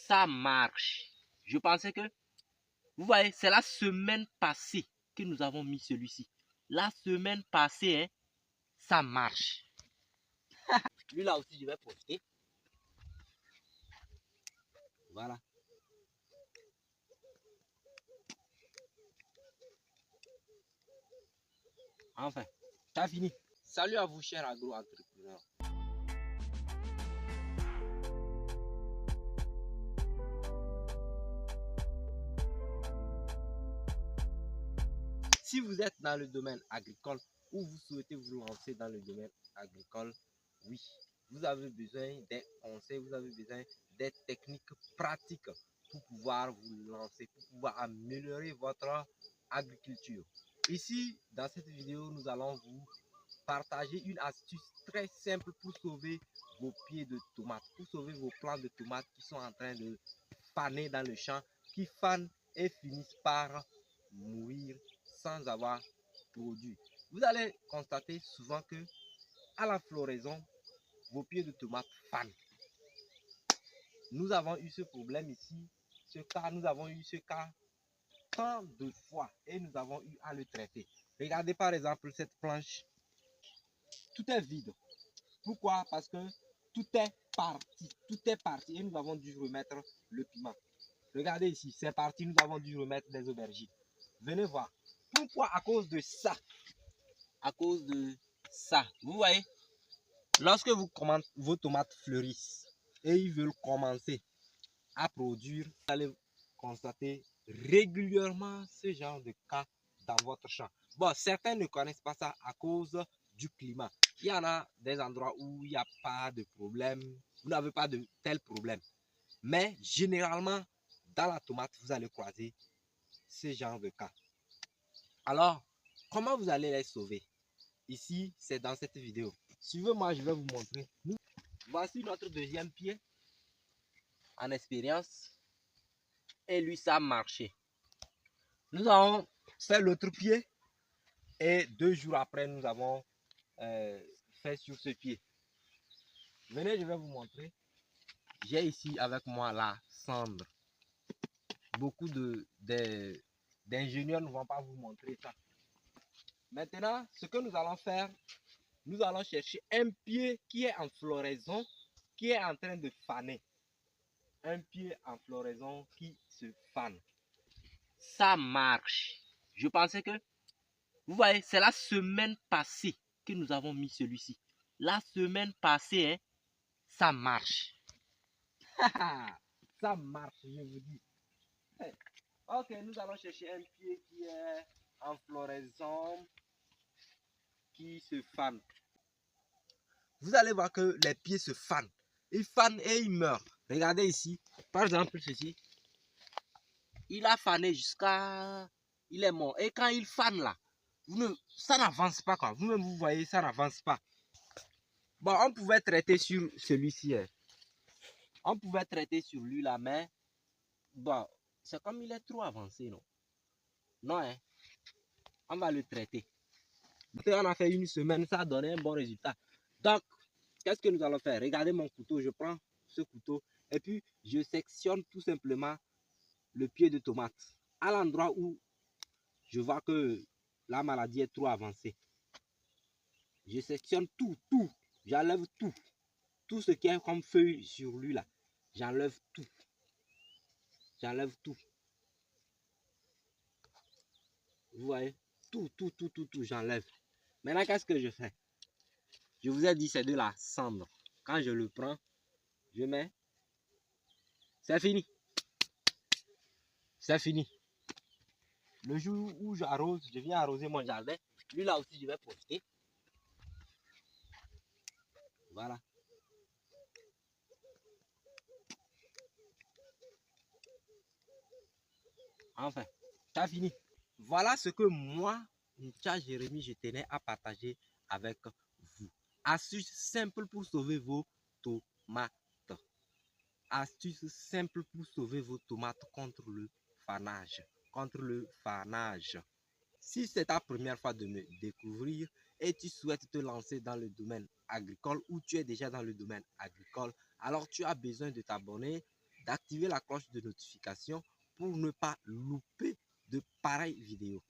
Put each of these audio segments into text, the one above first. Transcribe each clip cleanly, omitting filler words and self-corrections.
ça marche. Je pensais que, vous voyez, c'est la semaine passée que nous avons mis celui-ci. La semaine passée, hein, ça marche. Lui là aussi, je vais profiter. Voilà. Enfin, t'as fini. Salut à vous, chers agro-entrepreneurs. Si vous êtes dans le domaine agricole ou vous souhaitez vous lancer dans le domaine agricole, oui, vous avez besoin des conseils, vous avez besoin des techniques pratiques pour pouvoir vous lancer, pour pouvoir améliorer votre agriculture. Ici, dans cette vidéo, nous allons vous partager une astuce très simple pour sauver vos pieds de tomates, pour sauver vos plants de tomates qui sont en train de faner dans le champ, qui fanent et finissent par mourir sans avoir produit. Vous allez constater souvent que à la floraison, vos pieds de tomates fanent. Nous avons eu ce problème ici, nous avons eu ce cas tant de fois et nous avons eu à le traiter. Regardez par exemple cette planche, tout est vide. Pourquoi? Parce que tout est parti et nous avons dû remettre le piment. Regardez ici, c'est parti, nous avons dû remettre des aubergines. Venez voir. Pourquoi? À cause de ça. À cause de ça. Vous voyez, lorsque vos tomates fleurissent et ils veulent commencer à produire, vous allez constater régulièrement ce genre de cas dans votre champ. Bon, certains ne connaissent pas ça à cause du climat. Il y en a des endroits où il n'y a pas de problème, vous n'avez pas de tel problème. Mais généralement, dans la tomate, vous allez croiser ce genre de cas. Alors, comment vous allez les sauver? Ici, c'est dans cette vidéo. Suivez-moi, je vais vous montrer. Voici notre deuxième pied en expérience. Et lui, ça a marché. Nous avons fait l'autre pied. Et 2 jours après, nous avons fait sur ce pied. Venez, je vais vous montrer. J'ai ici avec moi la cendre. Beaucoup d'ingénieurs ne vont pas vous montrer ça. Maintenant, ce que nous allons faire, nous allons chercher un pied qui est en floraison, qui est en train de faner. Un pied en floraison qui se fane. Ça marche. Je pensais que, vous voyez, c'est la semaine passée que nous avons mis celui-ci. La semaine passée, hein, ça marche. Ça marche, je vous dis. Ok, nous allons chercher un pied qui est en floraison, qui se fane. Vous allez voir que les pieds se fanent. Ils fanent et ils meurent. Regardez ici. Par exemple, ceci. Il a fané jusqu'à... Il est mort. Et quand il fane là, ça n'avance pas quoi. Vous-même, vous voyez, ça n'avance pas. Bon, on pouvait traiter sur celui-ci. Hein. On pouvait traiter sur lui là, mais... Bon, c'est comme il est trop avancé, non? Non, hein. On va le traiter. On a fait une semaine, ça a donné un bon résultat. Donc, qu'est-ce que nous allons faire? Regardez mon couteau, je prends ce couteau et puis je sectionne tout simplement le pied de tomate à l'endroit où je vois que la maladie est trop avancée. Je sectionne tout, j'enlève tout ce qui est comme feuille sur lui là. J'enlève tout. J'enlève tout. Vous voyez? Tout, j'enlève. Maintenant, qu'est-ce que je fais? Je vous ai dit, c'est de la cendre. Quand je le prends, je mets. C'est fini. C'est fini. Le jour où j'arrose, je viens arroser mon jardin. Lui là aussi, je vais profiter. Voilà. Enfin, ça fini. Voilà ce que moi, Ncha Jérémy, je tenais à partager avec vous. Astuce simple pour sauver vos tomates. Astuce simple pour sauver vos tomates contre le fanage. Si c'est ta première fois de me découvrir et tu souhaites te lancer dans le domaine agricole ou tu es déjà dans le domaine agricole, alors tu as besoin de t'abonner d'activer la cloche de notification pour ne pas louper de pareilles vidéos.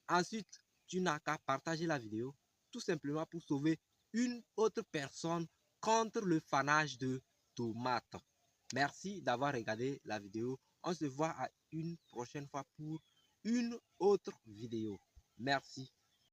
Ensuite, tu n'as qu'à partager la vidéo tout simplement pour sauver une autre personne contre le fanage de tomates. Merci d'avoir regardé la vidéo. On se voit à une prochaine fois pour une autre vidéo. Merci.